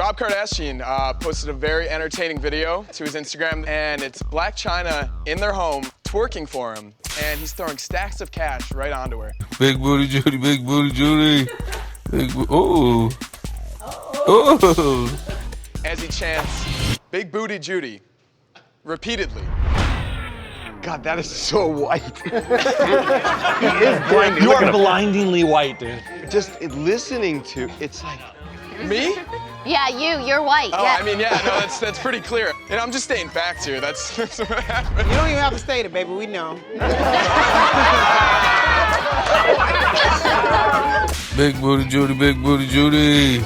Rob Kardashian posted a very entertaining video to his Instagram, and it's Blac Chyna in their home twerking for him, and he's throwing stacks of cash right onto her. Big booty Judy, big booty Judy. Ooh. Ooh. As he chants, "Big booty Judy," repeatedly. God, that is so white. He is blinding. You are blindingly white, dude. Just listening to, it's like. Me? Yeah, you're white. Oh, yeah. I mean, yeah, no, that's pretty clear. And I'm just stating facts here. That's what happened. You don't even have to state it, baby. We know. Big booty Judy, big booty Judy.